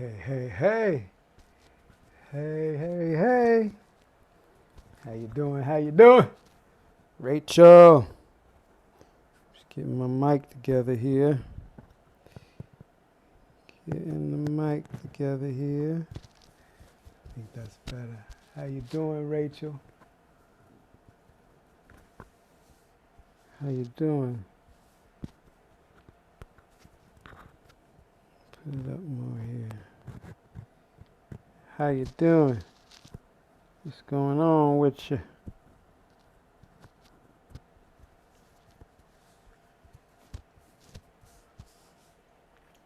Hey, hey, hey. Hey, hey, hey. How you doing? How you doing? Rachel. Just getting my mic together here. Getting the mic together here. I think that's better. How you doing, Rachel? How you doing? Put it up more here. How you doing? What's going on with you?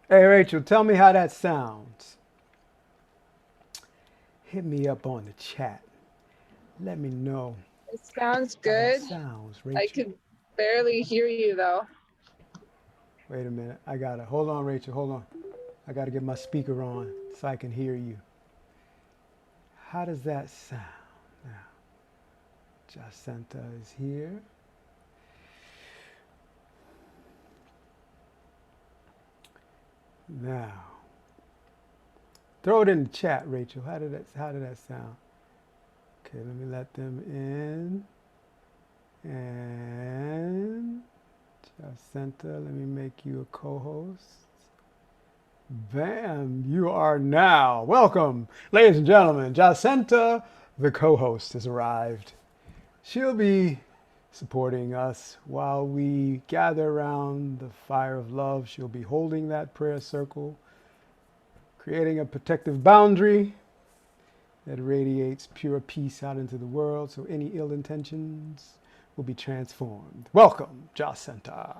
Hey, Rachel, tell me how that sounds. Hit me up on the chat. Let me know It sounds how that good. sounds, I Rachel. could barely hear you though. Wait a minute. I gotta. Hold on, Rachel. Hold on. I gotta get my speaker on so I can hear you. How does that sound? Now, Jacinta is here. Now, throw it in the chat, Rachel. How did that sound? Okay, let me let them in. And Jacinta, let me make you a co-host. Bam, you are now. Welcome, ladies and gentlemen. Jacinta, the co-host, has arrived. She'll be supporting us while we gather around the fire of love. She'll be holding that prayer circle, creating a protective boundary that radiates pure peace out into the world so any ill intentions will be transformed. Welcome, Jacinta.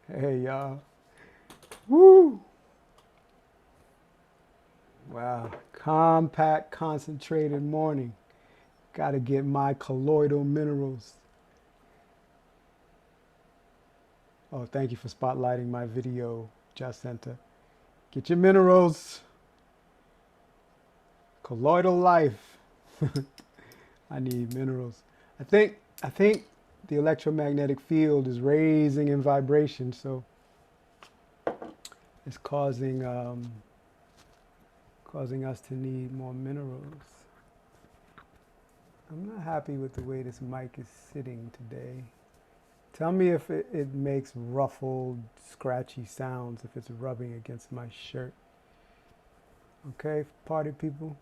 Hey, y'all. Woo! Wow. Compact, concentrated morning. Got to get my colloidal minerals. Oh, thank you for spotlighting my video, Jacinta. Get your minerals. Colloidal life. I need minerals. I think the electromagnetic field is raising in vibration, so it's causing us to need more minerals. I'm not happy with the way this mic is sitting today. Tell me if it makes ruffled, scratchy sounds if it's rubbing against my shirt. Okay, party people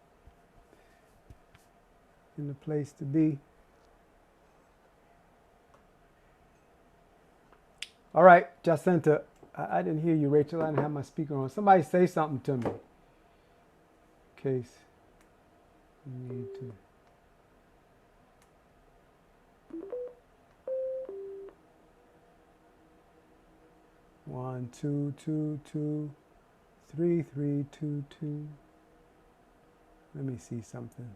in the place to be. All right, Jacinta, I didn't hear you, Rachel. I didn't have my speaker on. Somebody say something to me. In case you need to. 1 2 2 2 3 3 2 2. Let me see something.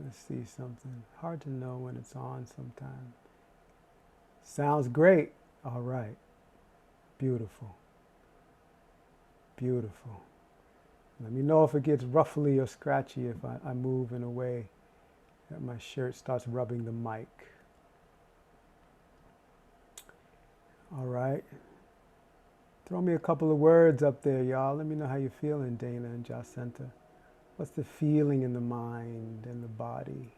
Let's see something. Hard to know when it's on sometimes. Sounds great. All right. Beautiful. Beautiful. Let me know if it gets ruffly or scratchy if I move in a way that my shirt starts rubbing the mic. All right. Throw me a couple of words up there, y'all. Let me know how you're feeling, Dana and Jacinta. What's the feeling in the mind and the body?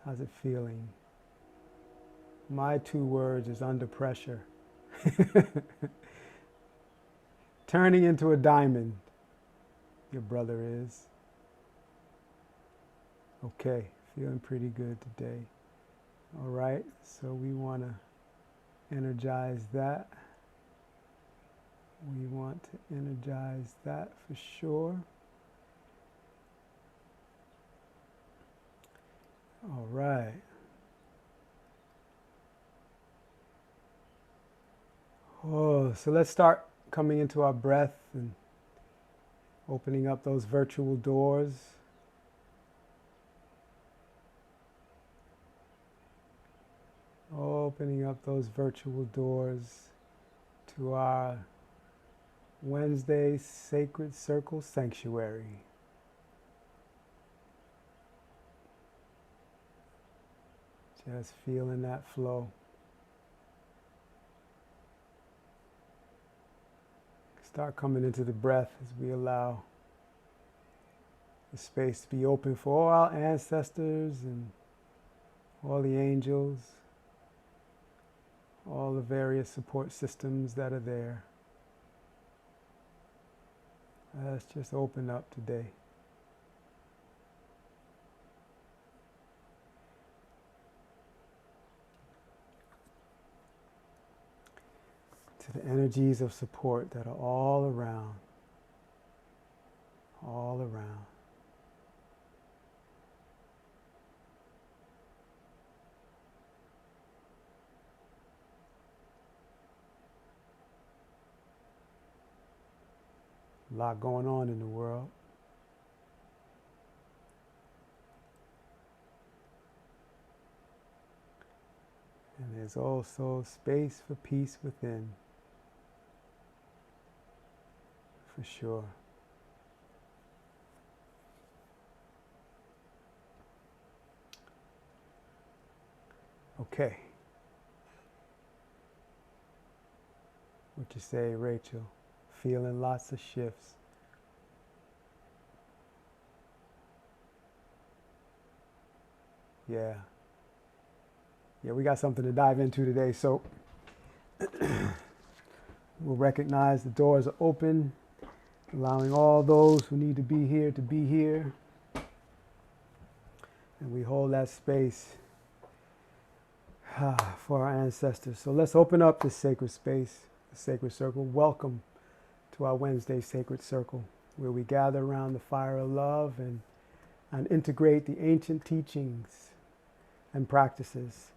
How's it feeling? My 2 words is under pressure. Turning into a diamond, your brother is. Okay, feeling pretty good today. All right, so we want to energize that. We want to energize that for sure. All right. Oh, so let's start coming into our breath and opening up those virtual doors. Opening up those virtual doors to our Wednesday Sacred Circle Sanctuary. Just feeling that flow. Start coming into the breath as we allow the space to be open for all our ancestors and all the angels, all the various support systems that are there. Let's just open up today. To the energies of support that are all around. All around. A lot going on in the world. And there's also space for peace within. For sure. Okay. What you say, Rachel? Feeling lots of shifts. Yeah. Yeah, we got something to dive into today. So we'll recognize the doors are open, allowing all those who need to be here. And we hold that space for our ancestors. So let's open up this sacred space, the sacred circle. Welcome to our Wednesday Sacred Circle, where we gather around the fire of love and integrate the ancient teachings and practices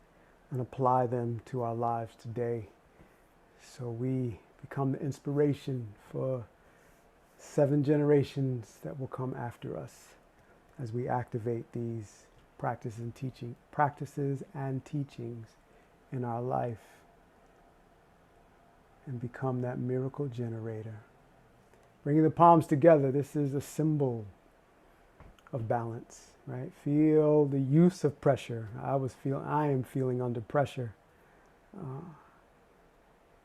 and apply them to our lives today. So we become the inspiration for 7 generations that will come after us as we activate these practices and teachings in our life and become that miracle generator. Bringing the palms together, this is a symbol of balance, right? Feel the use of pressure. I am feeling under pressure,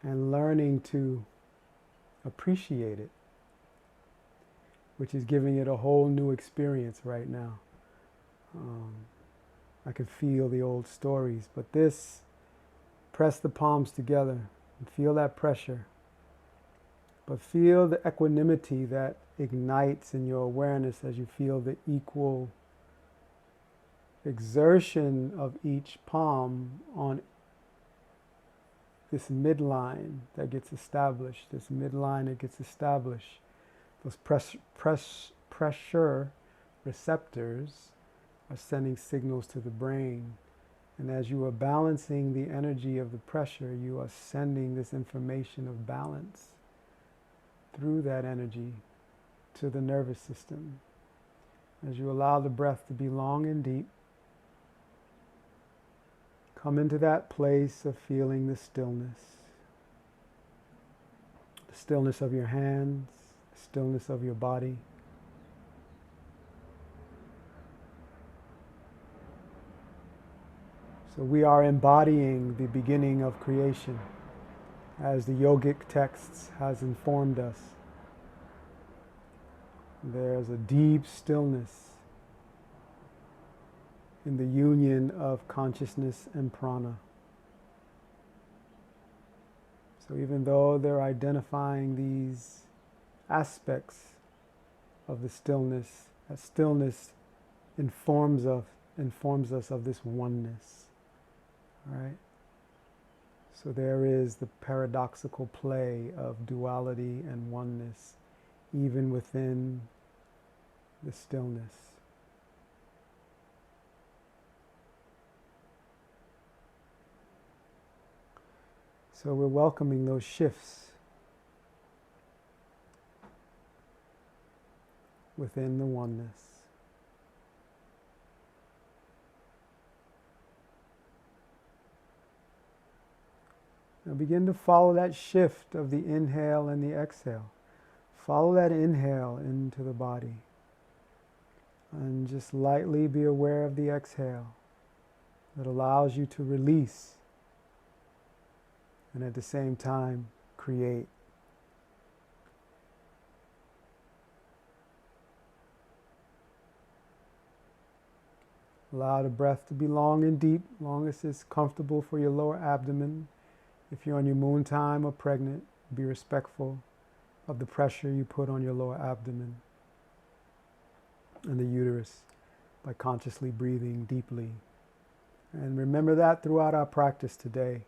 and learning to appreciate it, which is giving it a whole new experience right now. I can feel the old stories, but this, press the palms together and feel that pressure, but feel the equanimity that ignites in your awareness as you feel the equal exertion of each palm on this midline that gets established, Those pressure receptors are sending signals to the brain. And as you are balancing the energy of the pressure, you are sending this information of balance through that energy to the nervous system. As you allow the breath to be long and deep, come into that place of feeling the stillness of your hands, the stillness of your body. So we are embodying the beginning of creation, as the yogic texts has informed us. There's a deep stillness in the union of consciousness and prana. So even though they're identifying these aspects of the stillness, that stillness informs us of this oneness. Right? So there is the paradoxical play of duality and oneness, even within the stillness. So we're welcoming those shifts within the oneness. Now begin to follow that shift of the inhale and the exhale. Follow that inhale into the body. And just lightly be aware of the exhale that allows you to release and at the same time create. Allow the breath to be long and deep, long as it's comfortable for your lower abdomen. If you're on your moon time or pregnant, be respectful of the pressure you put on your lower abdomen and the uterus by consciously breathing deeply. And remember that throughout our practice today.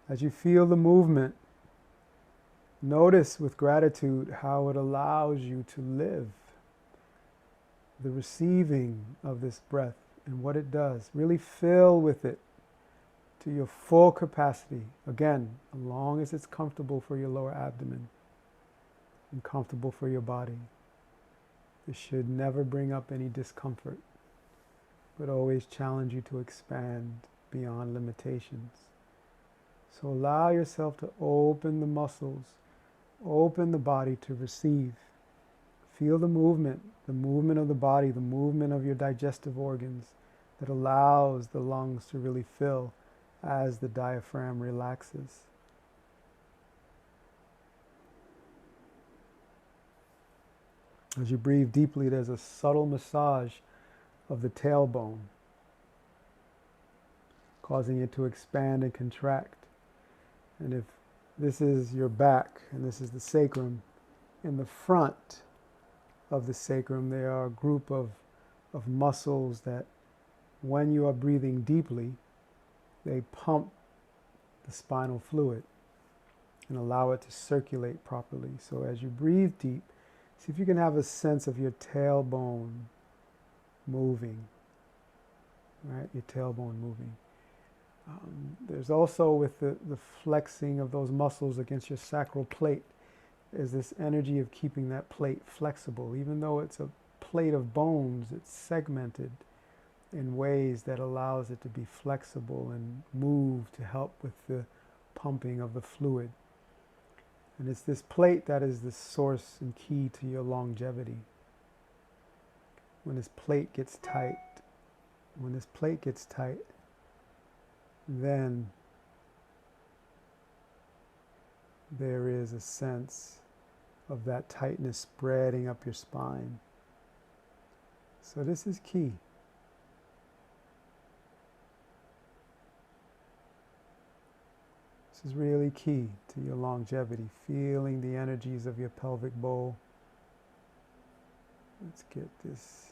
As you feel the movement, notice with gratitude how it allows you to live. The receiving of this breath and what it does. Really fill with it to your full capacity. Again, as long as it's comfortable for your lower abdomen and comfortable for your body. This should never bring up any discomfort, but always challenge you to expand beyond limitations. So allow yourself to open the muscles, open the body to receive. Feel the movement of the body, the movement of your digestive organs that allows the lungs to really fill as the diaphragm relaxes. As you breathe deeply, there's a subtle massage of the tailbone, causing it to expand and contract. And if this is your back and this is the sacrum, in the front of the sacrum there are a group of muscles that when you are breathing deeply, they pump the spinal fluid and allow it to circulate properly. So as you breathe deep, see if you can have a sense of your tailbone moving, right? Your tailbone moving. There's also with the flexing of those muscles against your sacral plate, is this energy of keeping that plate flexible. Even though it's a plate of bones, it's segmented in ways that allows it to be flexible and move to help with the pumping of the fluid. And it's this plate that is the source and key to your longevity. When this plate gets tight, then there is a sense of that tightness spreading up your spine. So this is key. This is really key to your longevity, feeling the energies of your pelvic bowl. Let's get this.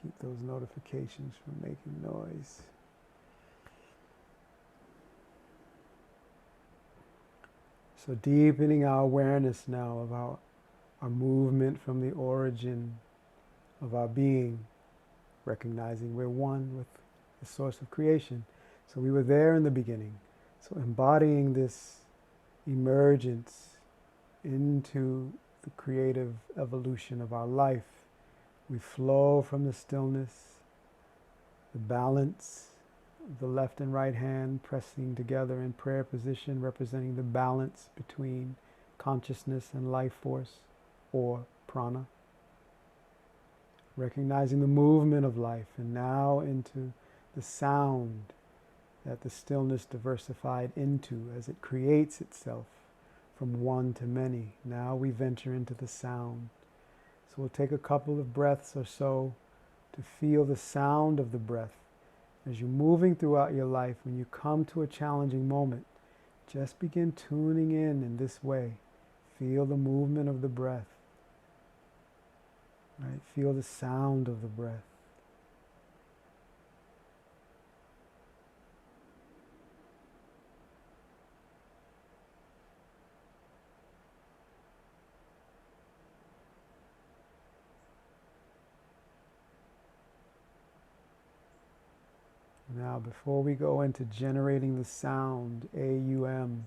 Keep those notifications from making noise. So deepening our awareness now of our movement from the origin of our being, recognizing we're one with the source of creation. So we were there in the beginning. So embodying this emergence into the creative evolution of our life. We flow from the stillness, the balance of the left and right hand pressing together in prayer position, representing the balance between consciousness and life force, or prana. Recognizing the movement of life, and now into the sound that the stillness diversified into as it creates itself from one to many. Now we venture into the sound. So we'll take a couple of breaths or so to feel the sound of the breath. As you're moving throughout your life, when you come to a challenging moment, just begin tuning in this way. Feel the movement of the breath. Right? Feel the sound of the breath. Now, before we go into generating the sound, AUM,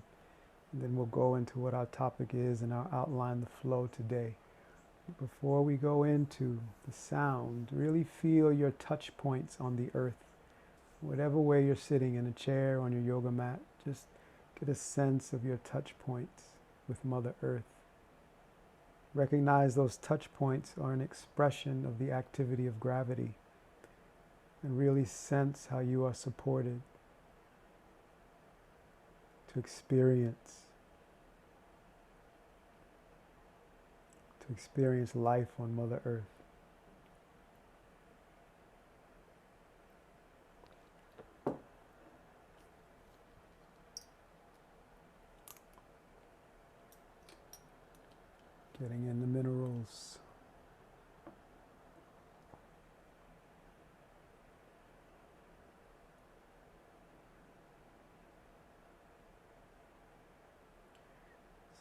and then we'll go into what our topic is and I'll outline the flow today. Before we go into the sound, really feel your touch points on the earth. Whatever way you're sitting, in a chair, on your yoga mat, Just get a sense of your touch points with Mother Earth. Recognize those touch points are an expression of the activity of gravity, and really sense how you are supported to experience life on Mother Earth. Getting in the minerals.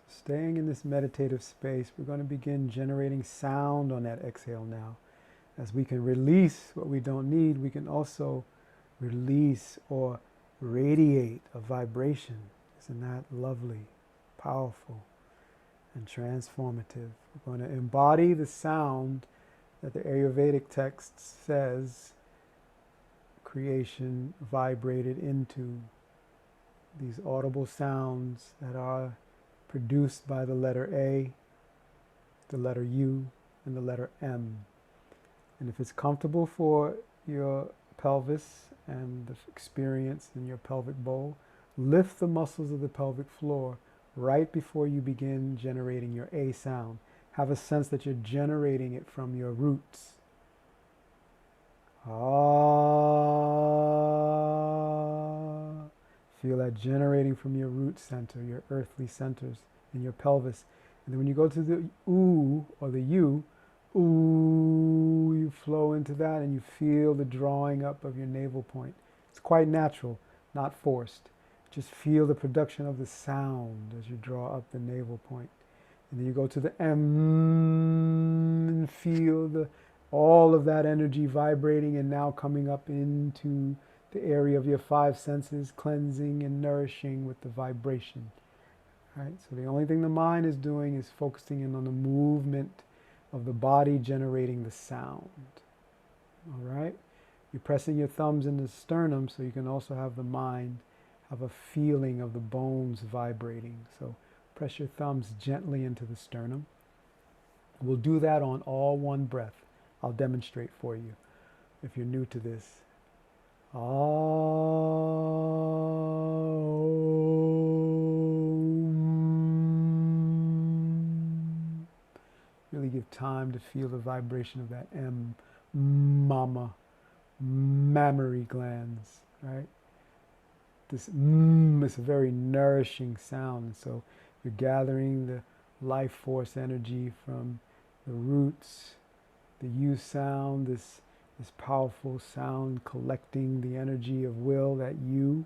Staying in this meditative space, we're going to begin generating sound on that exhale now. As we can release what we don't need, we can also release or radiate a vibration. Isn't that lovely, powerful, and transformative? We're going to embody the sound that the Ayurvedic text says creation vibrated into. These audible sounds that are produced by the letter A, the letter U, and the letter M. And if it's comfortable for your pelvis and the experience in your pelvic bowl, lift the muscles of the pelvic floor right before you begin generating your A sound. Have a sense that you're generating it from your roots. Ah. Feel that generating from your root center, your earthly centers in your pelvis. And then when you go to the ooh or the U, ooh, you flow into that and you feel the drawing up of your navel point. It's quite natural, not forced. Just feel the production of the sound as you draw up the navel point. And then you go to the M and feel all of that energy vibrating and now coming up into the area of your five senses, cleansing and nourishing with the vibration. Right? So the only thing the mind is doing is focusing in on the movement of the body generating the sound. All right? You're pressing your thumbs in the sternum so you can also have the mind have a feeling of the bones vibrating. So press your thumbs gently into the sternum. We'll do that on all one breath. I'll demonstrate for you if you're new to this. Om. Really give time to feel the vibration of that M, mama, mammary glands, right? This is a very nourishing sound. So you're gathering the life force energy from the roots, the U sound, this powerful sound collecting the energy of will, that U,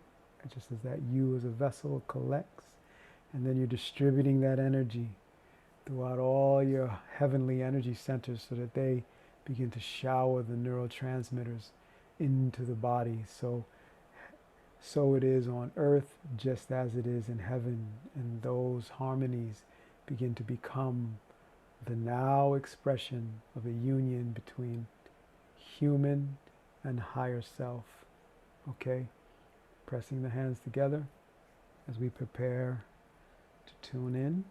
just as that U as a vessel collects. And then you're distributing that energy throughout all your heavenly energy centers so that they begin to shower the neurotransmitters into the body. So it is on earth just as it is in heaven, and those harmonies begin to become the now expression of a union between human and higher self. Okay? Pressing the hands together as we prepare to tune in.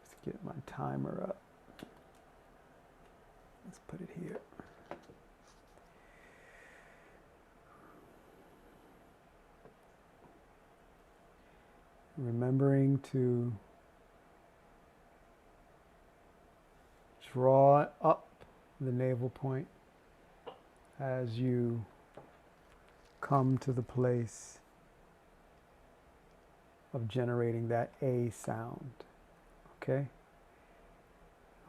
Let's get my timer up. Let's put it here. Remembering to draw up the navel point as you come to the place of generating that A sound. Okay?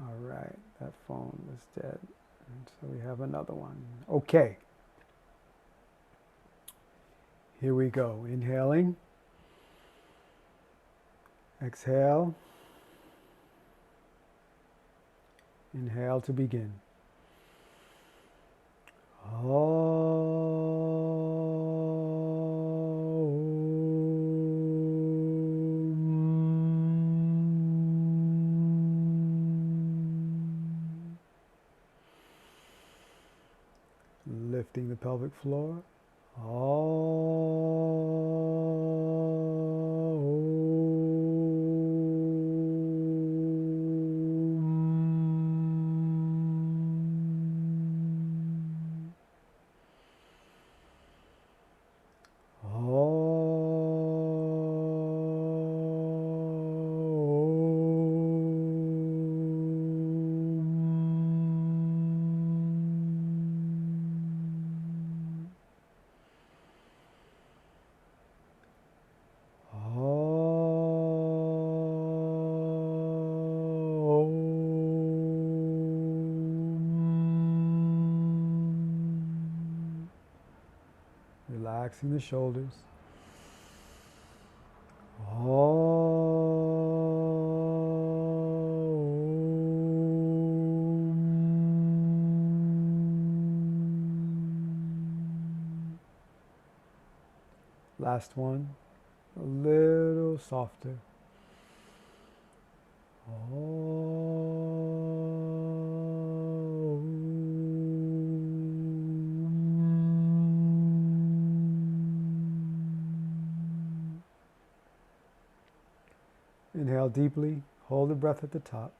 All right, that phone was dead. And so we have another one. Okay. Here we go. Inhaling. Exhale. Inhale to begin. Lifting the pelvic floor. Om. Relaxing the shoulders. Last one, a little softer. Inhale deeply, hold the breath at the top.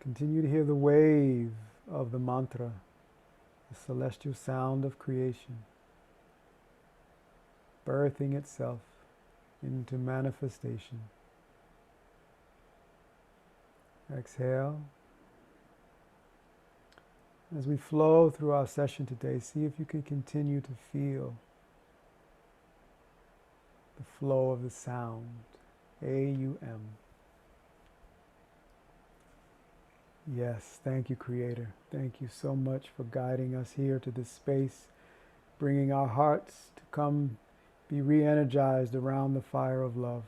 Continue to hear the wave of the mantra, the celestial sound of creation, birthing itself into manifestation. Exhale. As we flow through our session today, see if you can continue to feel the flow of the sound, A-U-M. Yes, thank you, Creator. Thank you so much for guiding us here to this space, bringing our hearts to come be re-energized around the fire of love,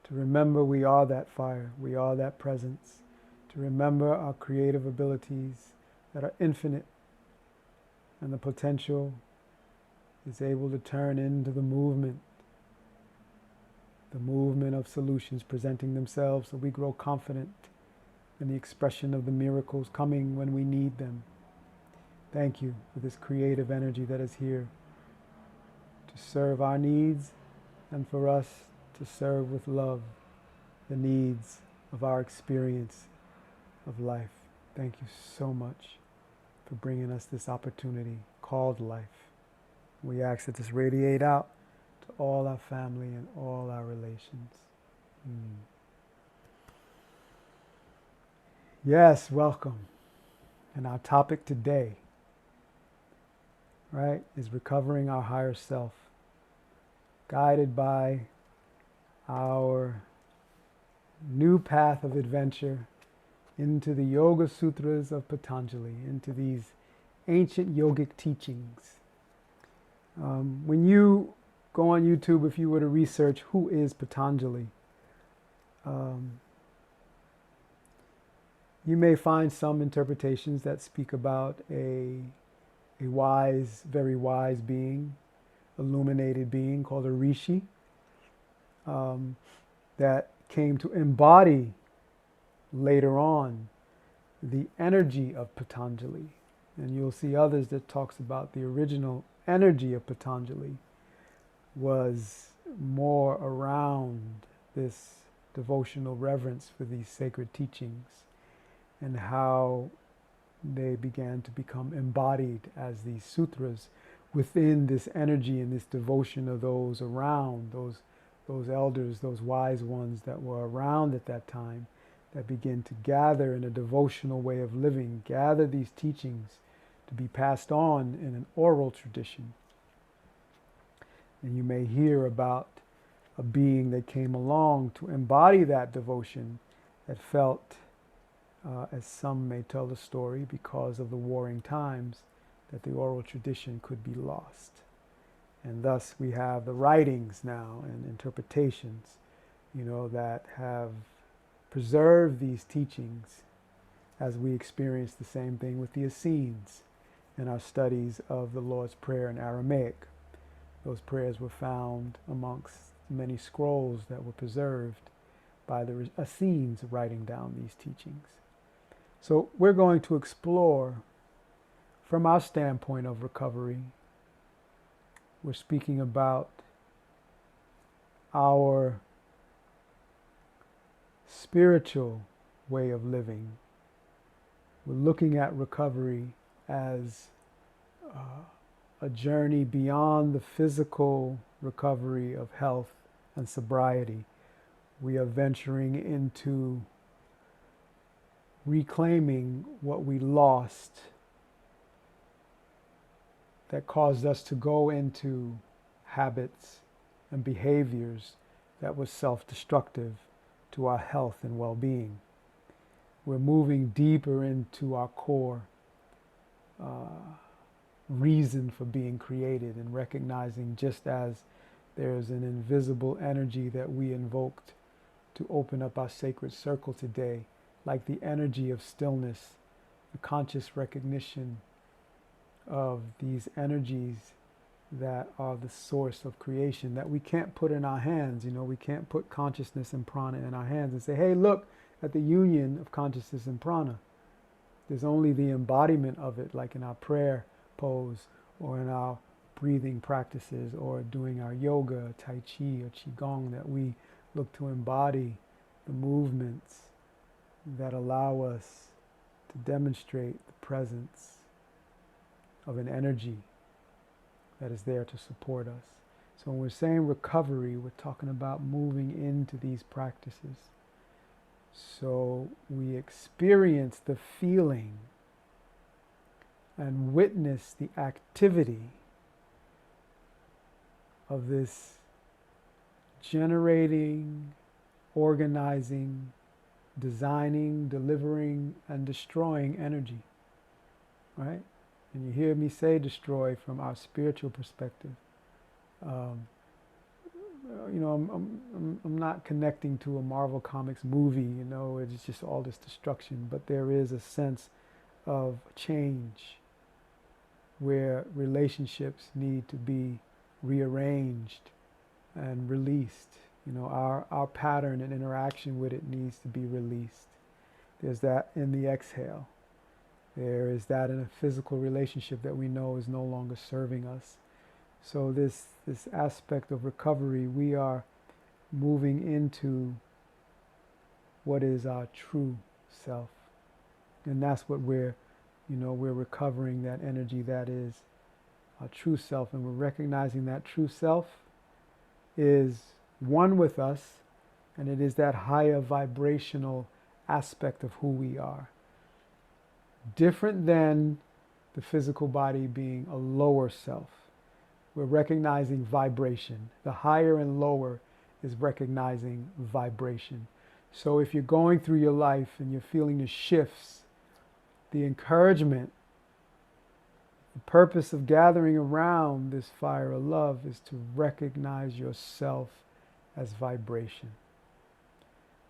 to remember we are that fire, we are that presence, to remember our creative abilities that are infinite, and the potential is able to turn into the movement of solutions presenting themselves, so we grow confident in the expression of the miracles coming when we need them. Thank you for this creative energy that is here to serve our needs and for us to serve with love the needs of our experience of life. Thank you so much for bringing us this opportunity called life. We ask that this radiate out to all our family and all our relations. Yes, welcome. And our topic today, right, is recovering our higher self, guided by our new path of adventure into the Yoga Sutras of Patanjali, into these ancient yogic teachings. When you go on YouTube, if you were to research who is Patanjali, you may find some interpretations that speak about a wise, very wise being, illuminated being called a rishi, that came to embody later on the energy of Patanjali. And you'll see others that talks about the original energy of Patanjali was more around this devotional reverence for these sacred teachings and how they began to become embodied as these sutras within this energy and this devotion of those around, those elders, those wise ones that were around at that time, that begin to gather in a devotional way of living, gather these teachings to be passed on in an oral tradition. And you may hear about a being that came along to embody that devotion, that felt, as some may tell the story, because of the warring times, that the oral tradition could be lost. And thus we have the writings now and interpretations, that have preserved these teachings, as we experience the same thing with the Essenes in our studies of the Lord's Prayer in Aramaic. Those prayers were found amongst many scrolls that were preserved by the Essenes writing down these teachings. So we're going to explore from our standpoint of recovery. We're speaking about our spiritual way of living. We're looking at recovery as a journey beyond the physical recovery of health and sobriety. We are venturing into reclaiming what we lost that caused us to go into habits and behaviors that were self-destructive to our health and well-being. We're moving deeper into our core, reason for being created, and recognizing just as there's an invisible energy that we invoked to open up our sacred circle today, like the energy of stillness, the conscious recognition of these energies that are the source of creation that we can't put in our hands. You know, we can't put consciousness and prana in our hands and say, hey, look at the union of consciousness and prana. There's only the embodiment of it, like in our prayer pose or in our breathing practices or doing our yoga, tai chi, or qigong, that we look to embody the movements that allow us to demonstrate the presence of an energy that is there to support us. So when we're saying recovery, we're talking about moving into these practices. So we experience the feeling and witness the activity of this generating, organizing, designing, delivering, and destroying energy, right? And you hear me say destroy from our spiritual perspective. You know, I'm not connecting to a Marvel Comics movie, you know, it's just all this destruction, but there is a sense of change where relationships need to be rearranged and released. You know, our pattern and interaction with it needs to be released. There's that in the exhale. There is that in a physical relationship that we know is no longer serving us. So this aspect of recovery, we are moving into what is our true self. And that's what we're recovering, that energy that is our true self. And we're recognizing that true self is one with us, and it is that higher vibrational aspect of who we are. Different than the physical body being a lower self. We're recognizing vibration. The higher and lower is recognizing vibration. So if you're going through your life and you're feeling the shifts, the encouragement, the purpose of gathering around this fire of love is to recognize yourself as vibration.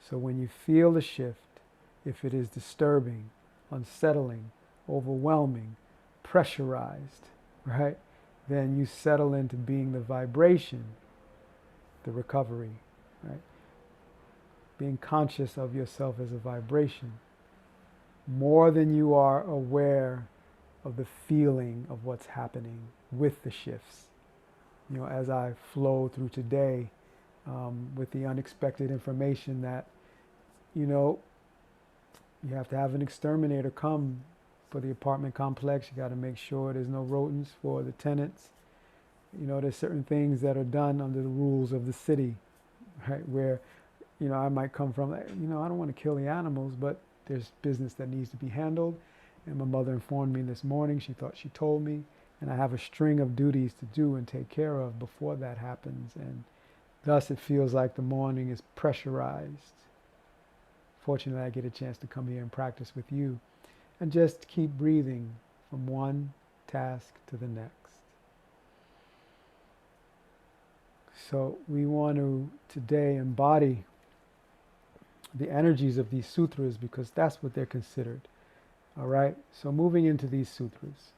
So when you feel the shift, if it is disturbing, unsettling, overwhelming, pressurized, right? Then you settle into being the vibration, the recovery, right? Being conscious of yourself as a vibration, more than you are aware of the feeling of what's happening with the shifts. You know, as I flow through today with the unexpected information that, you know, you have to have an exterminator come for the apartment complex. You got to make sure there's no rodents for the tenants. You know, there's certain things that are done under the rules of the city, right? Where, you know, I might come from, you know, I don't want to kill the animals, but there's business that needs to be handled. And my mother informed me this morning. She thought she told me. And I have a string of duties to do and take care of before that happens. And thus it feels like the morning is pressurized. Fortunately, I get a chance to come here and practice with you and just keep breathing from one task to the next. So we want to today embody the energies of these sutras because that's what they're considered. All right? So moving into these sutras.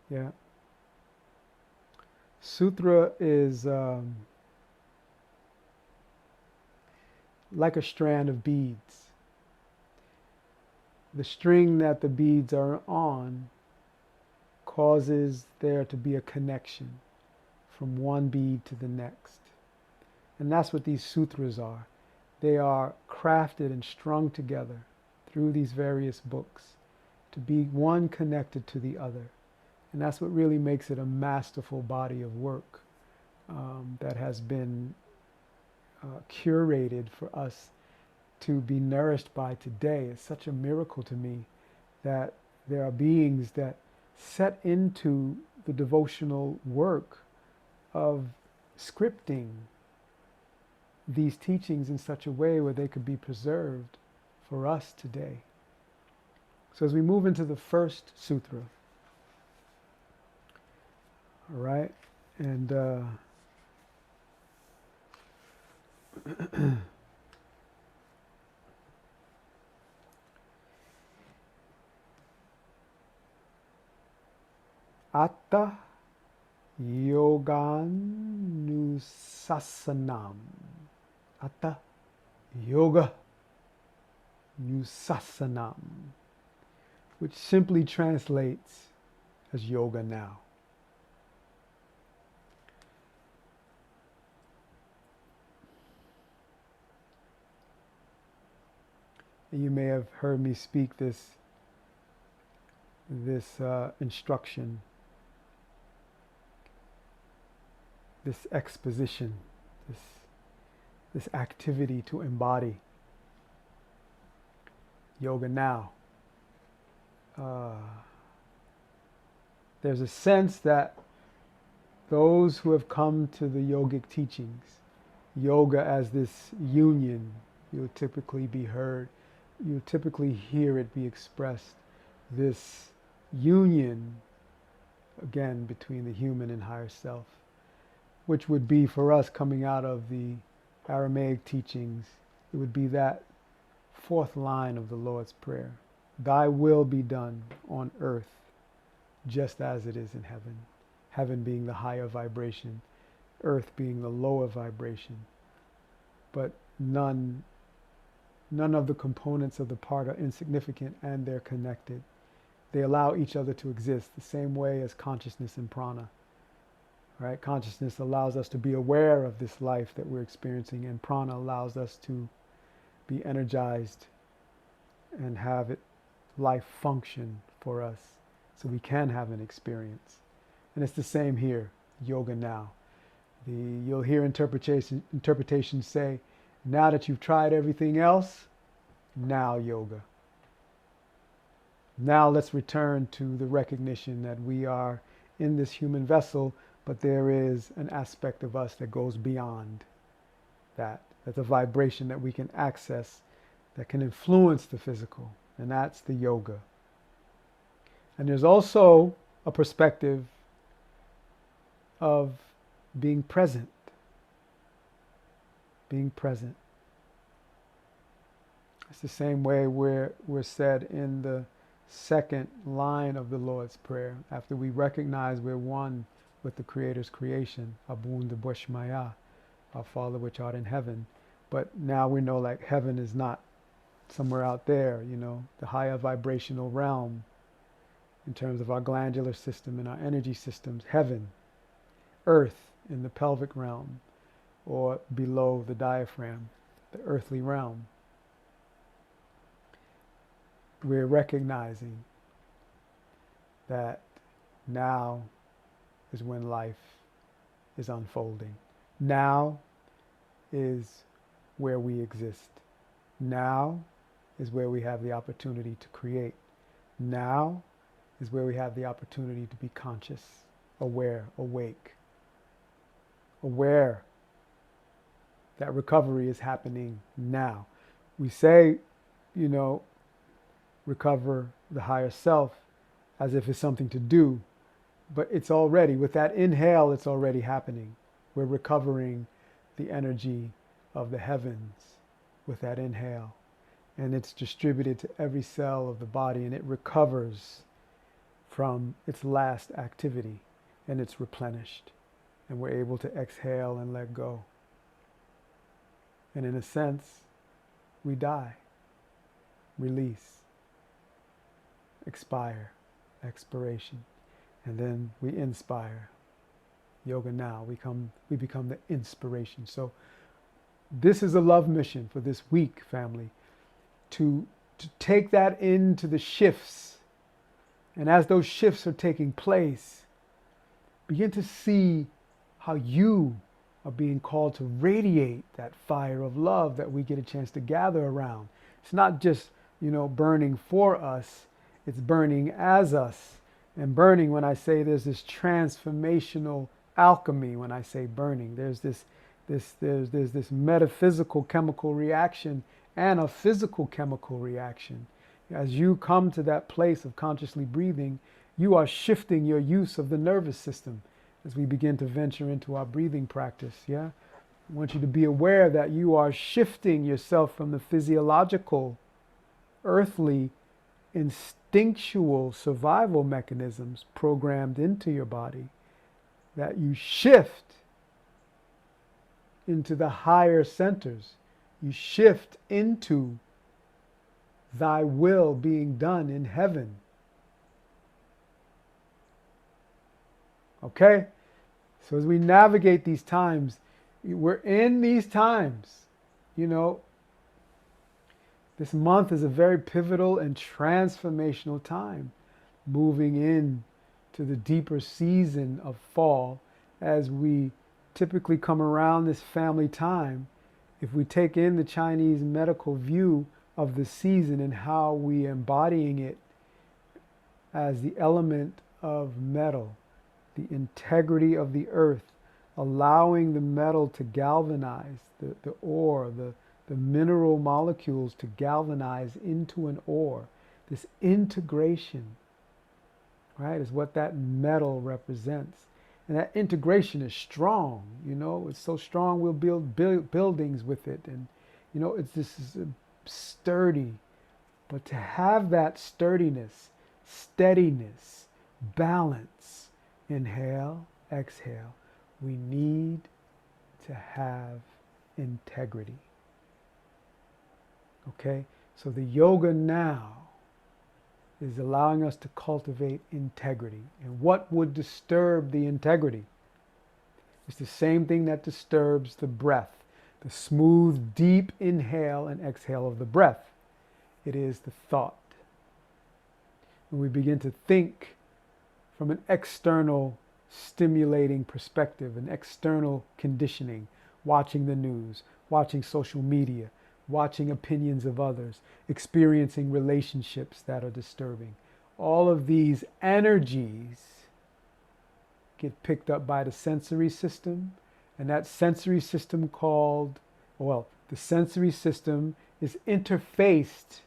Yeah. Sutra is like a strand of beads. The string that the beads are on causes there to be a connection from one bead to the next. And that's what these sutras are. They are crafted and strung together through these various books to be one connected to the other. And that's what really makes it a masterful body of work that has been curated for us to be nourished by today. It's such a miracle to me that there are beings that set into the devotional work of scripting these teachings in such a way where they could be preserved for us today. So as we move into the first sutra, All right. And Atta Yoganusasanam. Atta Yoga Nusasanam, which simply translates as yoga now. And you may have heard me speak this instruction, this exposition, this activity to embody yoga now. There's a sense that those who have come to the yogic teachings, yoga as this union, you'll typically hear it be expressed, this union, again, between the human and higher self, which would be for us coming out of the Aramaic teachings, it would be that fourth line of the Lord's Prayer. Thy will be done on earth just as it is in heaven. Heaven being the higher vibration, earth being the lower vibration. But none of the components of the part are insignificant, and they're connected. They allow each other to exist the same way as consciousness and prana. Right? Consciousness allows us to be aware of this life that we're experiencing, and prana allows us to be energized and have life function for us so we can have an experience. And it's the same here, yoga now. You'll hear interpretations say, now that you've tried everything else, now yoga. Now let's return to the recognition that we are in this human vessel, but there is an aspect of us that goes beyond that. That's a vibration that we can access that can influence the physical, and that's the yoga. And there's also a perspective of being present. Being present. It's the same way we're said in the second line of the Lord's Prayer. After we recognize we're one with the Creator's creation, Abunda Bushmaya, our Father which art in heaven. But now we know like heaven is not somewhere out there, the higher vibrational realm in terms of our glandular system and our energy systems. Heaven, earth in the pelvic realm, or below the diaphragm, the earthly realm. We're recognizing that now is when life is unfolding. Now is where we exist. Now is where we have the opportunity to create. Now is where we have the opportunity to be conscious, aware, awake. Aware that recovery is happening now. We say, recover the higher self as if it's something to do, but it's already, with that inhale, it's already happening. We're recovering the energy of the heavens with that inhale, and it's distributed to every cell of the body, and it recovers from its last activity, and it's replenished, and we're able to exhale and let go. And in a sense, we die, release, expire, expiration, and then we inspire. Yoga now, we become the inspiration. So this is a love mission for this week, family, to take that into the shifts. And as those shifts are taking place, begin to see how you are being called to radiate that fire of love that we get a chance to gather around. It's not just, burning for us, it's burning as us. And burning, when I say there's this transformational alchemy, when I say burning, there's this metaphysical chemical reaction and a physical chemical reaction. As you come to that place of consciously breathing, you are shifting your use of the nervous system. as we begin to venture into our breathing practice. Yeah. I want you to be aware that you are shifting yourself from the physiological, earthly, instinctual survival mechanisms programmed into your body, that you shift into the higher centers. You shift into thy will being done in heaven. Okay? So as we navigate these times, we're in these times, you know, this month is a very pivotal and transformational time, moving in to the deeper season of fall. As we typically come around this family time, if we take in the Chinese medical view of the season and how we are embodying it as the element of metal, the integrity of the earth, allowing the metal to galvanize, the ore, the mineral molecules to galvanize into an ore. This integration, right, is what that metal represents. And that integration is strong, you know, it's so strong we'll build buildings with it. And, you know, it's this is sturdy. But to have that sturdiness, steadiness, balance, inhale, exhale, we need to have integrity. Okay? So the yoga now is allowing us to cultivate integrity. And what would disturb the integrity? It's the same thing that disturbs the breath, the smooth, deep inhale and exhale of the breath. It is the thought. When we begin to think from an external stimulating perspective, an external conditioning, watching the news, watching social media, watching opinions of others, experiencing relationships that are disturbing. All of these energies get picked up by the sensory system, and that sensory system the sensory system is interfaced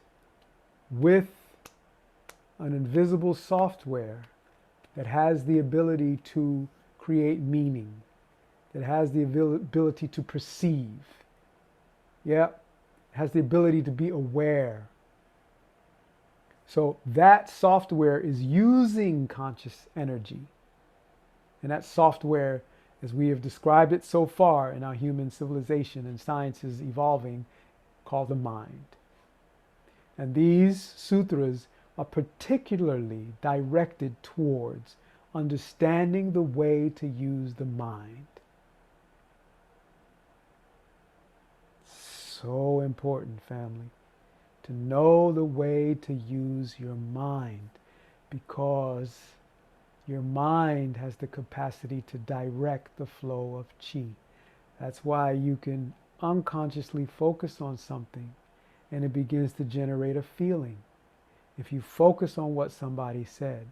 with an invisible software that has the ability to create meaning, that has the ability to perceive. Yeah. Has the ability to be aware. So that software is using conscious energy. And that software, as we have described it so far in our human civilization and science is evolving, called the mind. And these sutras are particularly directed towards understanding the way to use the mind. So important, family, to know the way to use your mind, because your mind has the capacity to direct the flow of chi. That's why you can unconsciously focus on something and it begins to generate a feeling. If you focus on what somebody said,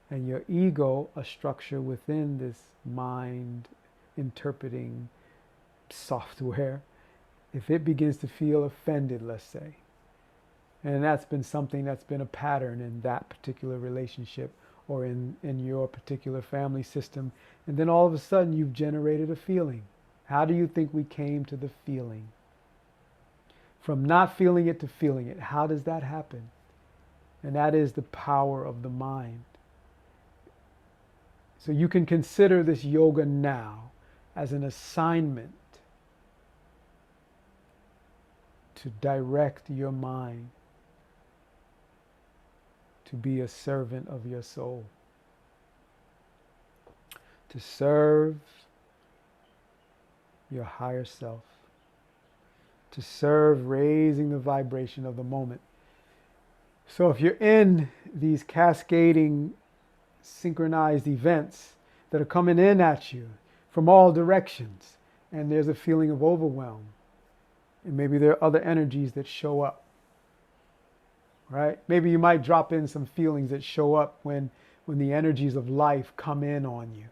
and your ego, a structure within this mind interpreting software, if it begins to feel offended, let's say, and that's been something that's been a pattern in that particular relationship or in your particular family system, and then all of a sudden you've generated a feeling. How do you think we came to the feeling? From not feeling it to feeling it. How does that happen? And that is the power of the mind. So you can consider this yoga now as an assignment to direct your mind to be a servant of your soul, to serve your higher self, to serve raising the vibration of the moment. So if you're in these cascading synchronized events that are coming in at you from all directions, and there's a feeling of overwhelm, and maybe there are other energies that show up, right? Maybe you might drop in some feelings that show up when the energies of life come in on you.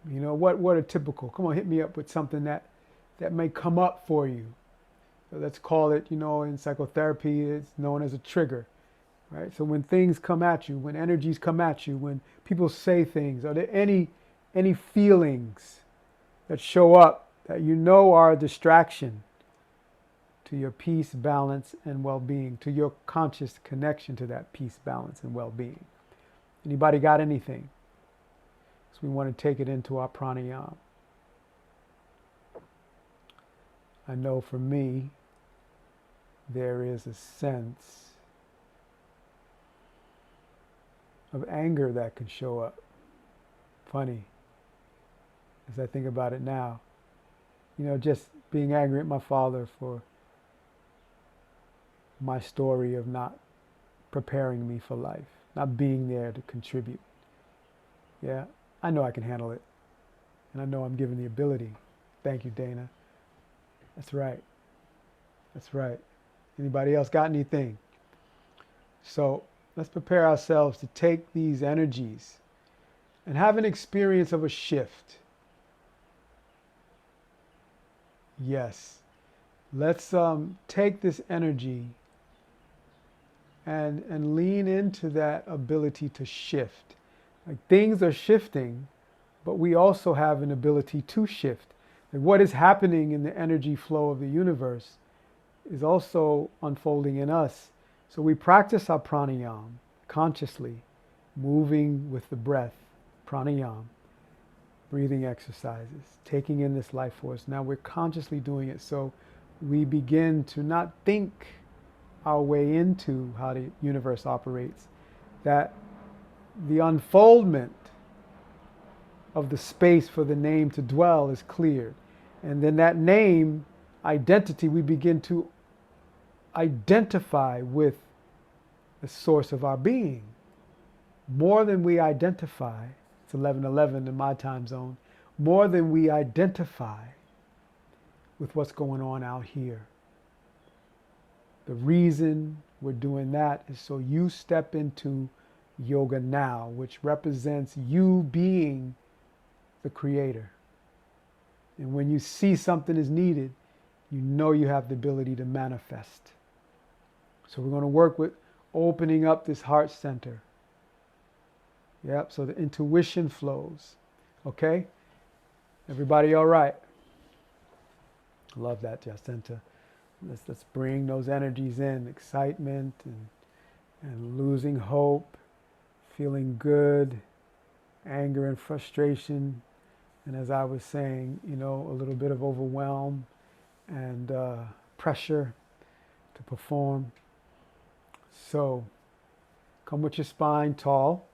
You know, what are typical? Come on, hit me up with something that may come up for you. So let's call it, in psychotherapy, it's known as a trigger, right? So when things come at you, when energies come at you, when people say things, are there any any feelings that show up that you know are a distraction to your peace, balance, and well-being, to your conscious connection to that peace, balance, and well-being. Anybody got anything? So we want to take it into our pranayama. I know for me, there is a sense of anger that can show up. Funny, as I think about it now. Just being angry at my father for my story of not preparing me for life, not being there to contribute. Yeah, I know I can handle it. And I know I'm given the ability. Thank you, Dana. That's right. That's right. Anybody else got anything? So let's prepare ourselves to take these energies and have an experience of a shift. Yes. Let's take this energy and lean into that ability to shift. Like, things are shifting, but we also have an ability to shift. Like, what is happening in the energy flow of the universe is also unfolding in us. So we practice our pranayama consciously, moving with the breath, pranayama, breathing exercises, taking in this life force. Now we're consciously doing it, so we begin to not think our way into how the universe operates, that the unfoldment of the space for the name to dwell is cleared. And then that name, identity, we begin to identify with the source of our being. More than we identify, it's 11:11 in my time zone, more than we identify with what's going on out here. The reason we're doing that is so you step into yoga now, which represents you being the creator. And when you see something is needed, you know you have the ability to manifest. So we're going to work with opening up this heart center. Yep, so the intuition flows. Okay? Everybody all right? Love that, Jacinta. Let's bring those energies in, excitement and losing hope, feeling good, anger and frustration, and as I was saying, a little bit of overwhelm and pressure to perform. So come with your spine tall.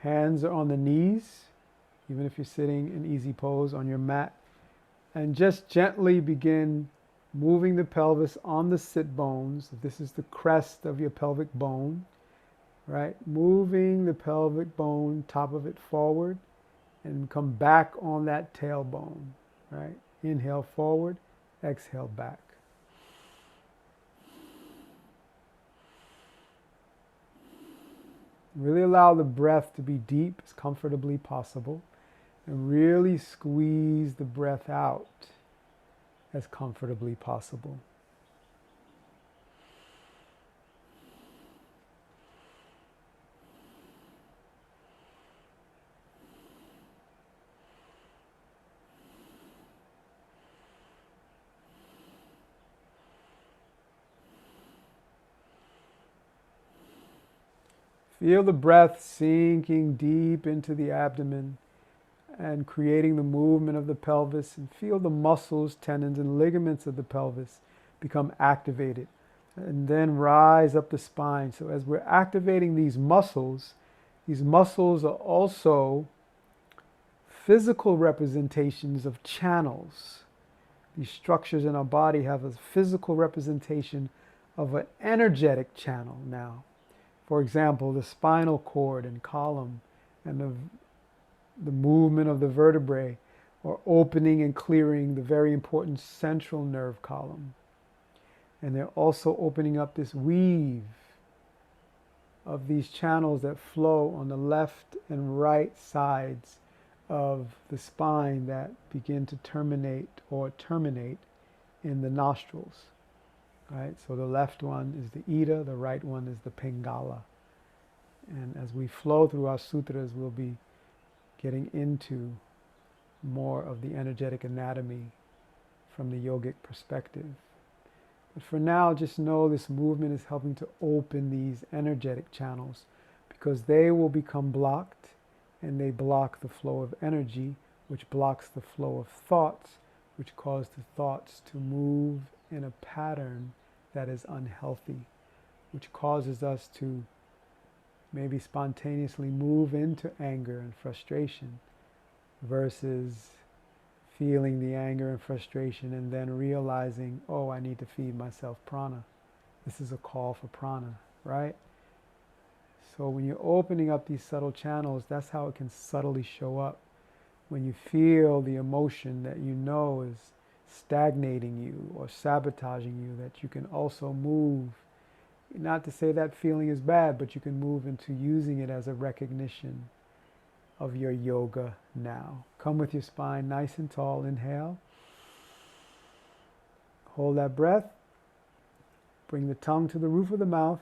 Hands are on the knees, even if you're sitting in easy pose on your mat. And just gently begin moving the pelvis on the sit bones. This is the crest of your pelvic bone, right? Moving the pelvic bone, top of it forward, and come back on that tailbone, right? Inhale forward, exhale back. Really allow the breath to be deep as comfortably possible, and really squeeze the breath out as comfortably possible. Feel the breath sinking deep into the abdomen and creating the movement of the pelvis, and feel the muscles, tendons, and ligaments of the pelvis become activated, and then rise up the spine. So as we're activating these muscles are also physical representations of channels. These structures in our body have a physical representation of an energetic channel now. For example, the spinal cord and column and the movement of the vertebrae are opening and clearing the very important central nerve column. And they're also opening up this weave of these channels that flow on the left and right sides of the spine that begin to terminate in the nostrils. Right? So the left one is the Ida, the right one is the Pingala. And as we flow through our sutras, we'll be getting into more of the energetic anatomy from the yogic perspective. But for now, just know this movement is helping to open these energetic channels because they will become blocked, and they block the flow of energy, which blocks the flow of thoughts, which cause the thoughts to move in a pattern that is unhealthy, which causes us to maybe spontaneously move into anger and frustration versus feeling the anger and frustration and then realizing, oh, I need to feed myself prana. This is a call for prana, right? So when you're opening up these subtle channels, that's how it can subtly show up. When you feel the emotion that you know is stagnating you or sabotaging you, that you can also move, not to say that feeling is bad, but you can move into using it as a recognition of your yoga now. Come with your spine nice and tall. Inhale. Hold that breath. Bring the tongue to the roof of the mouth.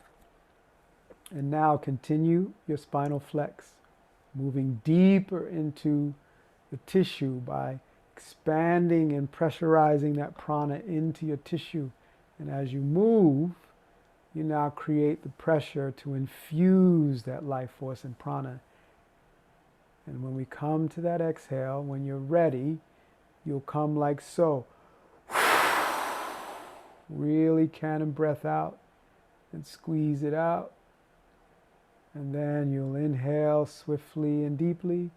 And now continue your spinal flex, moving deeper into the tissue by expanding and pressurizing that prana into your tissue. And as you move, you now create the pressure to infuse that life force and prana. And when we come to that exhale, when you're ready, you'll come like so. Really cannon breath out and squeeze it out. And then you'll inhale swiftly and deeply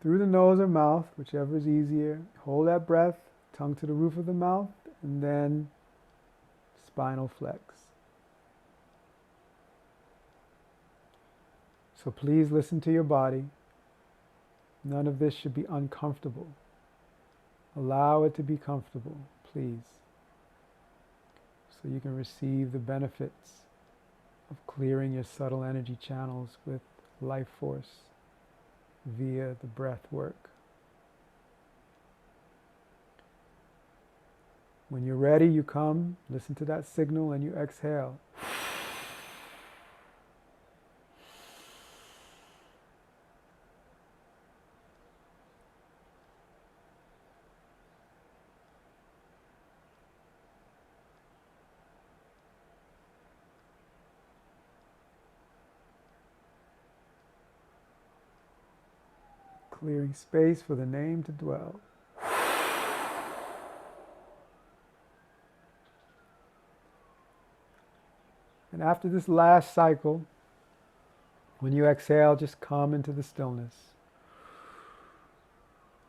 through the nose or mouth, whichever is easier. Hold that breath, tongue to the roof of the mouth, and then spinal flex. So please listen to your body. None of this should be uncomfortable. Allow it to be comfortable, please, so you can receive the benefits of clearing your subtle energy channels with life force via the breath work. When you're ready, you come, listen to that signal, and you exhale. Clearing space for the name to dwell. And after this last cycle, when you exhale, just come into the stillness.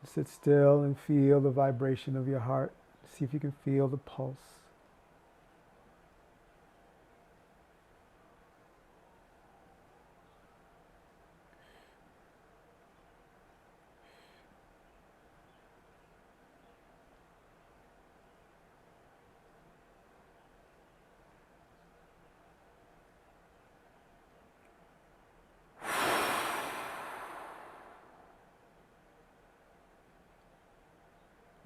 Sit still and feel the vibration of your heart. See if you can feel the pulse.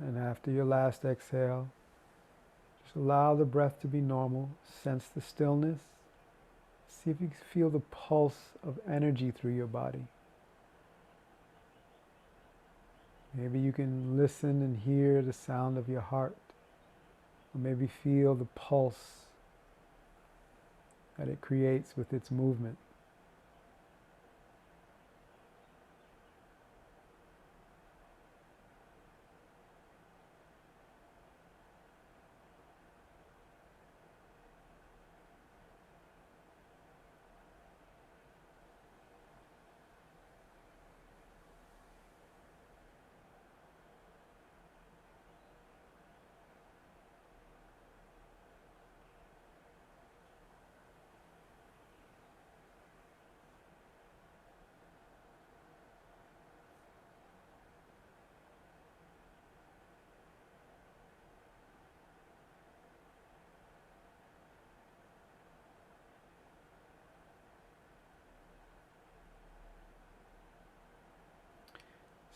And after your last exhale, just allow the breath to be normal. Sense the stillness. See if you can feel the pulse of energy through your body. Maybe you can listen and hear the sound of your heart. Or maybe feel the pulse that it creates with its movement.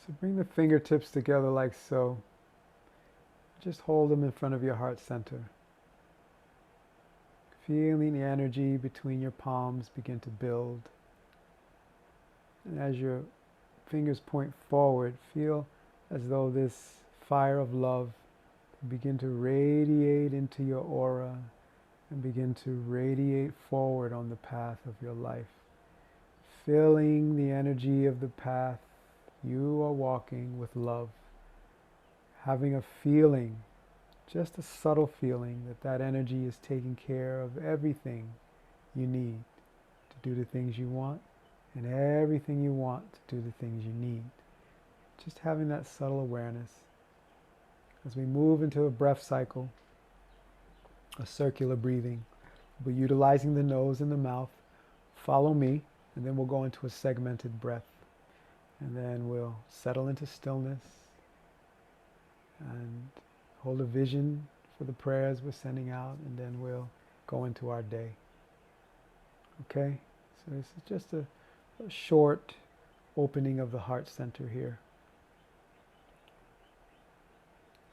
So bring the fingertips together like so. Just hold them in front of your heart center. Feeling the energy between your palms begin to build. And as your fingers point forward, feel as though this fire of love begin to radiate into your aura and begin to radiate forward on the path of your life, filling the energy of the path you are walking with love, having a feeling, just a subtle feeling that that energy is taking care of everything you need to do the things you want and everything you want to do the things you need. Just having that subtle awareness as we move into a breath cycle, a circular breathing. We're utilizing the nose and the mouth. Follow me, and then we'll go into a segmented breath. And then we'll settle into stillness and hold a vision for the prayers we're sending out, and then we'll go into our day. Okay? So this is just a short opening of the heart center here.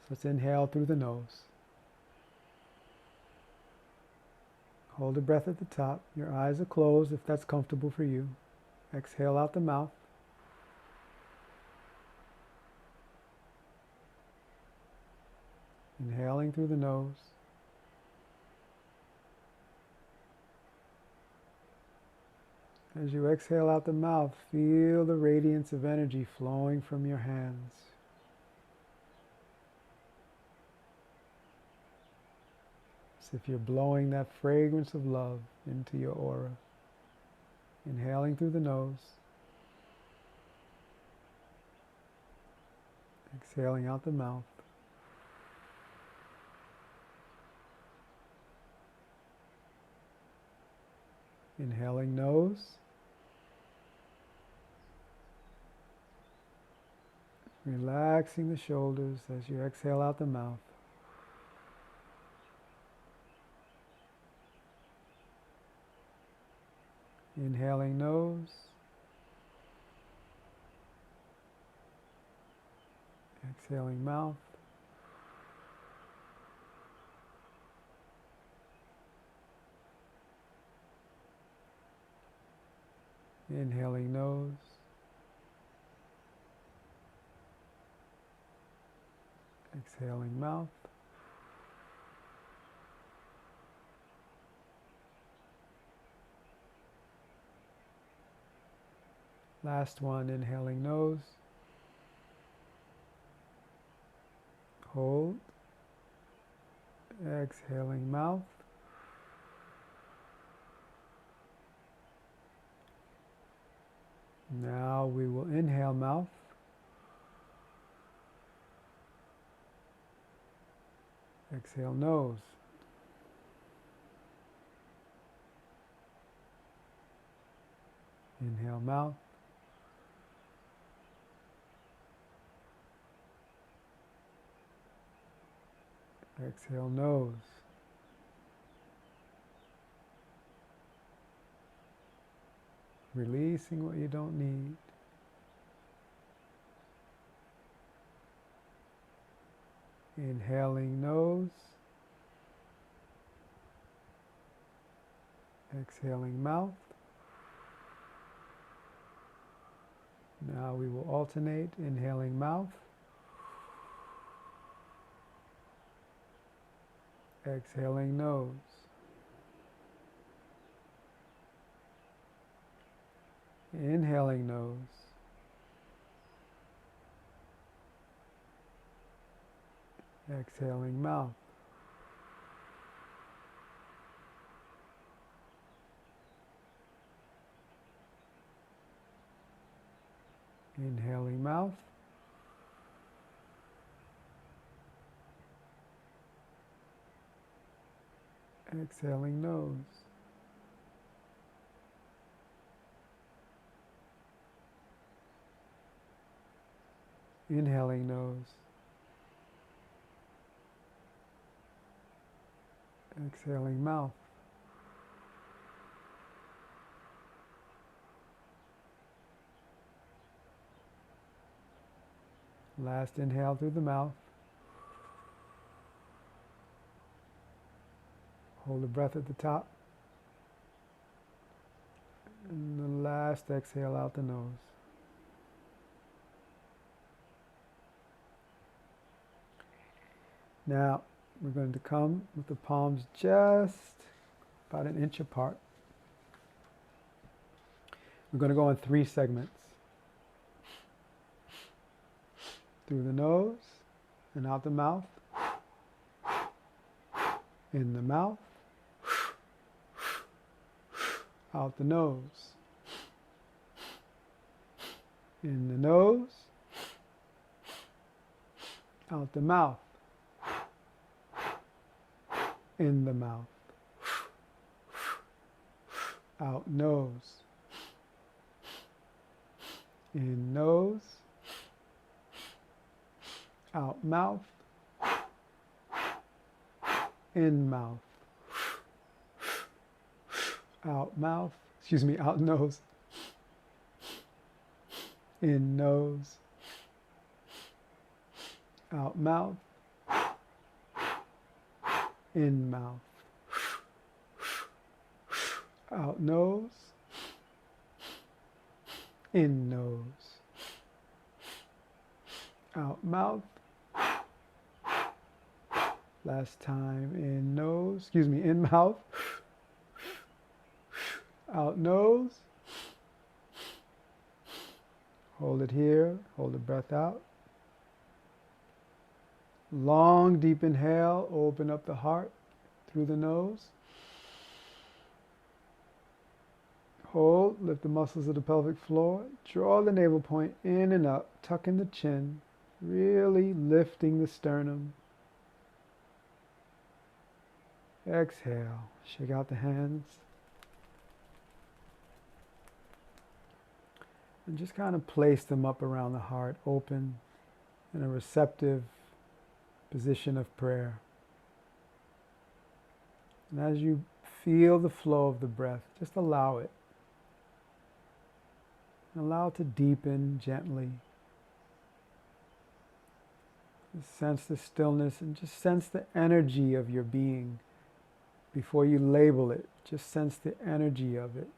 So let's inhale through the nose. Hold the breath at the top. Your eyes are closed if that's comfortable for you. Exhale out the mouth. Inhaling through the nose. As you exhale out the mouth, feel the radiance of energy flowing from your hands. As if you're blowing that fragrance of love into your aura. Inhaling through the nose. Exhaling out the mouth. Inhaling nose. Relaxing the shoulders as you exhale out the mouth. Inhaling nose. Exhaling mouth. Inhaling nose. Exhaling mouth. Last one, inhaling nose. Hold. Exhaling mouth. Now we will inhale mouth. Exhale nose. Inhale mouth. Exhale nose. Releasing what you don't need. Inhaling nose. Exhaling mouth. Now we will alternate inhaling mouth. Exhaling nose. Inhaling nose. Exhaling mouth. Inhaling mouth. Exhaling nose. Inhaling nose. Exhaling mouth. Last inhale through the mouth. Hold the breath at the top. And the last last exhale out the nose. Now, we're going to come with the palms just about an inch apart. We're going to go in 3 segments. Through the nose and out the mouth. In the mouth. Out the nose. In the nose. Out the mouth. In the mouth. Out nose. In nose. Out mouth. In mouth. Out mouth. Excuse me, out nose. In nose. Out mouth. In mouth. Out nose. In nose. Out mouth. Last time, in nose, in mouth. Out nose. Hold it here, hold the breath out. Long, deep inhale, open up the heart through the nose. Hold, lift the muscles of the pelvic floor. Draw the navel point in and up, tuck in the chin, really lifting the sternum. Exhale, shake out the hands. And just kind of place them up around the heart, open in a receptive position of prayer. And as you feel the flow of the breath, just allow it. Allow it to deepen gently. Just sense the stillness and just sense the energy of your being. Before you label it, just sense the energy of it.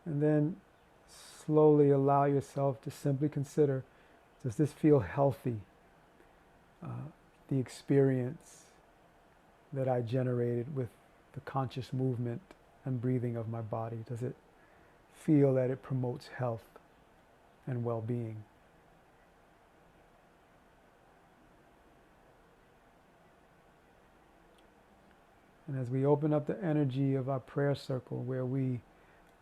And then slowly allow yourself to simply consider, does this feel healthy? The experience that I generated with the conscious movement and breathing of my body, does it feel that it promotes health and well-being? And as we open up the energy of our prayer circle, where we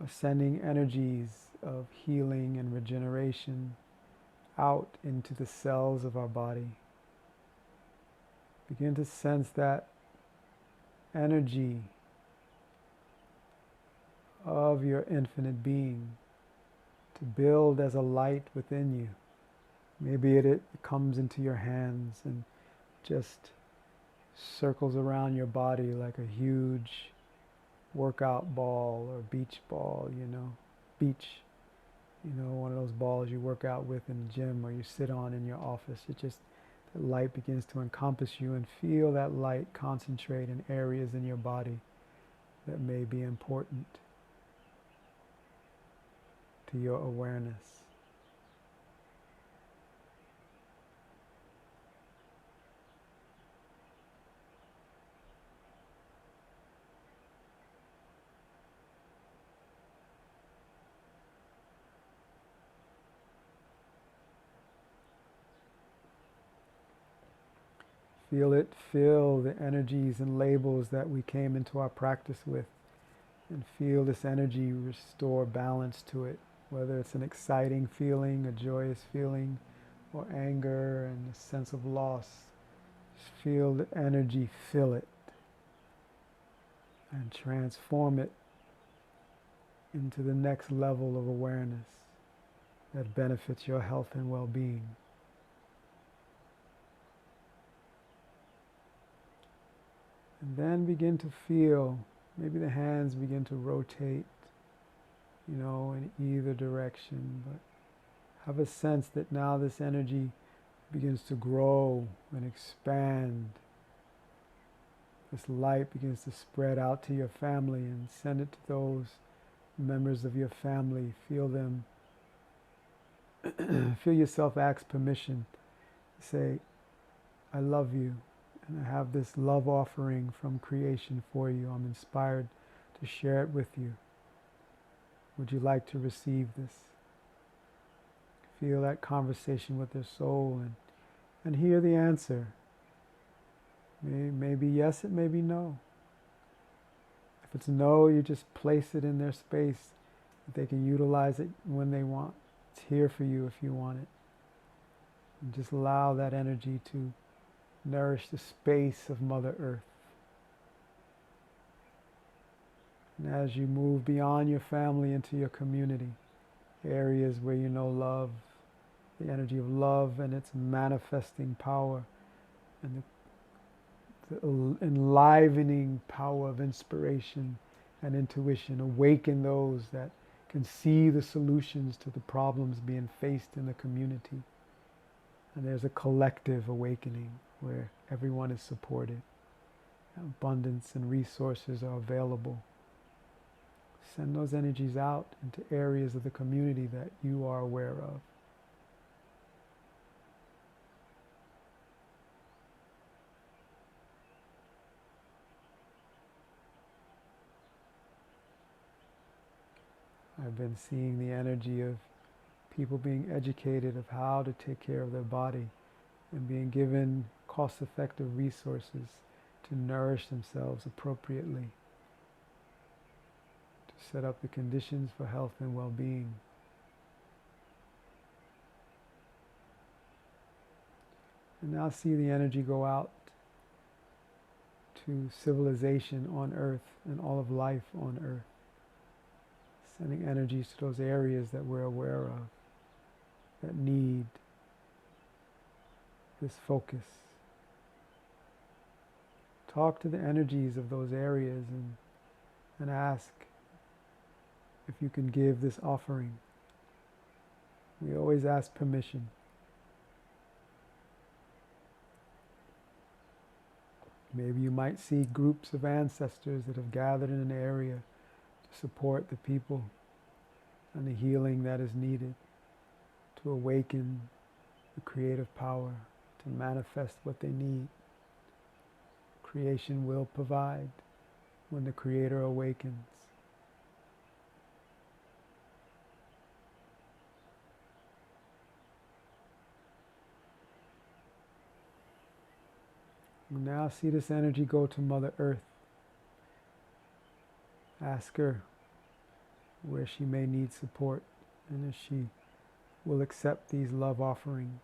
are sending energies of healing and regeneration out into the cells of our body, begin to sense that energy of your infinite being to build as a light within you. Maybe it comes into your hands and just circles around your body like a huge workout ball or beach ball, one of those balls you work out with in the gym or you sit on in your office. The light begins to encompass you, and feel that light concentrate in areas in your body that may be important to your awareness. Feel it fill the energies and labels that we came into our practice with, and feel this energy restore balance to it, whether it's an exciting feeling, a joyous feeling, or anger and a sense of loss. Just feel the energy fill it and transform it into the next level of awareness that benefits your health and well-being. And then begin to feel, maybe the hands begin to rotate, in either direction, but have a sense that now this energy begins to grow and expand This light begins to spread out to your family and send it to those members of your family. Feel them, feel yourself ask permission to say, I love you, and I have this love offering from creation for you. I'm inspired to share it with you. Would you like to receive this? Feel that conversation with their soul and hear the answer. Maybe yes, it may be no. If it's no, you just place it in their space. They can utilize it when they want. It's here for you if you want it. And just allow that energy to nourish the space of Mother Earth. And as you move beyond your family into your community, areas where you know love, the energy of love and its manifesting power, and the enlivening power of inspiration and intuition, awaken those that can see the solutions to the problems being faced in the community. And there's a collective awakening where everyone is supported. Abundance and resources are available. Send those energies out into areas of the community that you are aware of. I've been seeing the energy of people being educated of how to take care of their body and being given cost-effective resources to nourish themselves appropriately, to set up the conditions for health and well-being. And now see the energy go out to civilization on Earth and all of life on Earth, sending energies to those areas that we're aware of that need this focus. Talk to the energies of those areas and ask if you can give this offering. We always ask permission. Maybe you might see groups of ancestors that have gathered in an area to support the people and the healing that is needed to awaken the creative power to manifest what they need. Creation will provide when the Creator awakens. Now see this energy go to Mother Earth. Ask her where she may need support and if she will accept these love offerings.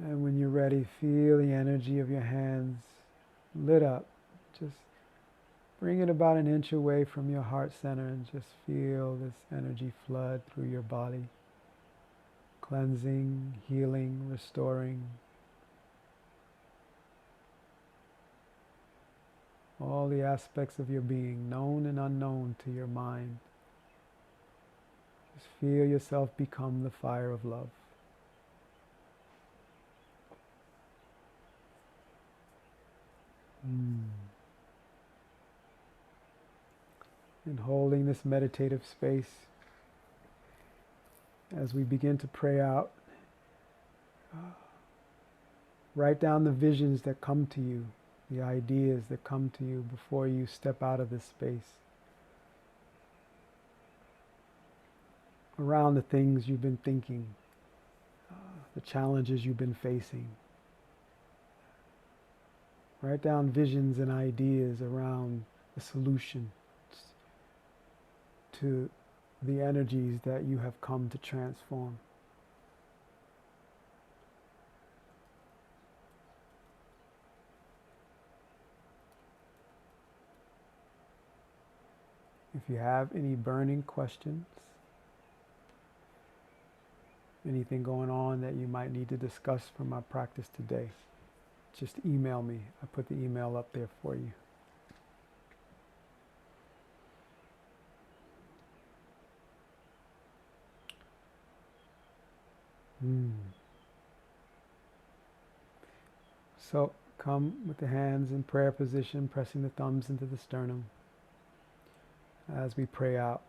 And when you're ready, feel the energy of your hands lit up. Just bring it about an inch away from your heart center and just feel this energy flood through your body, cleansing, healing, restoring. All the aspects of your being, known and unknown to your mind. Just feel yourself become the fire of love. And holding this meditative space, as we begin to pray out, write down the visions that come to you, the ideas that come to you before you step out of this space, around the things you've been thinking, the challenges you've been facing. Write down visions and ideas around the solutions to the energies that you have come to transform. If you have any burning questions, anything going on that you might need to discuss from our practice today, just email me. I put the email up there for you. So come with the hands in prayer position, pressing the thumbs into the sternum as we pray out.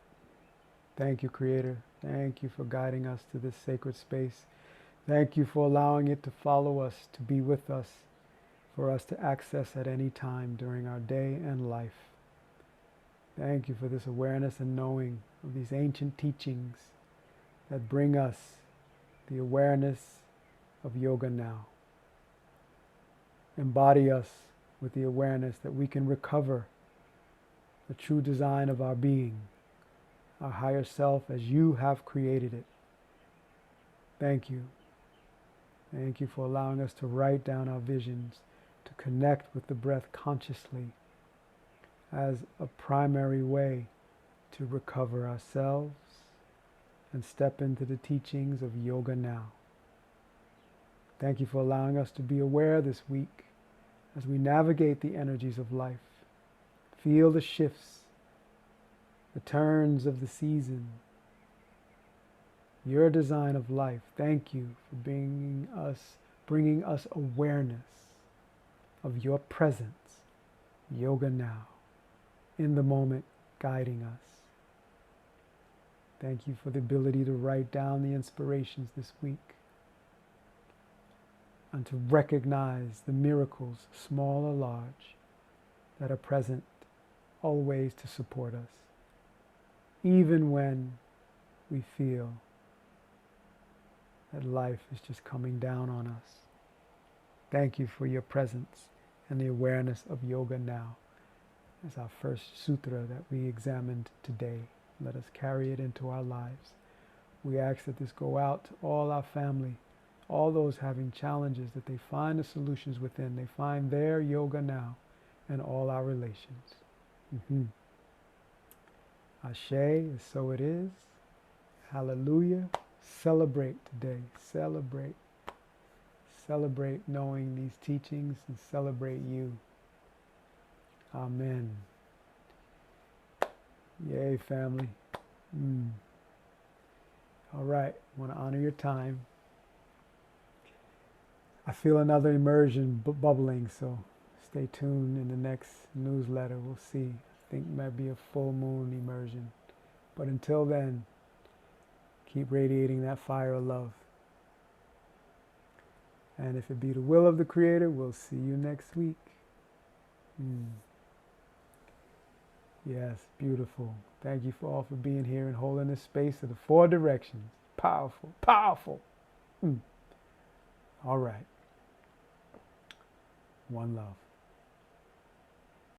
Thank you, Creator. Thank you for guiding us to this sacred space. Thank you for allowing it to follow us, to be with us, for us to access at any time during our day and life. Thank you for this awareness and knowing of these ancient teachings that bring us the awareness of yoga now. Embody us with the awareness that we can recover the true design of our being, our higher self as you have created it. Thank you. Thank you for allowing us to write down our visions, to connect with the breath consciously as a primary way to recover ourselves and step into the teachings of yoga now. Thank you for allowing us to be aware this week as we navigate the energies of life. Feel the shifts, the turns of the season, your design of life. Thank you for bringing us awareness of your presence, yoga now, in the moment, guiding us. Thank you for the ability to write down the inspirations this week and to recognize the miracles, small or large, that are present always to support us, even when we feel that life is just coming down on us. Thank you for your presence and the awareness of yoga now as our first sutra that we examined today. Let us carry it into our lives. We ask that this go out to all our family, all those having challenges, that they find the solutions within. They find their yoga now in all our relations. Ashe, and so it is. Hallelujah. Celebrate today. Celebrate. Celebrate knowing these teachings and celebrate you. Amen. Yay, family. All right, I want to honor your time. I feel another immersion bubbling, so stay tuned in the next newsletter. We'll see. I think it might be a full moon immersion. But until then, keep radiating that fire of love. And if it be the will of the Creator, we'll see you next week. Yes, beautiful. Thank you for all for being here and holding this space of the four directions. Powerful, powerful. All right. One love.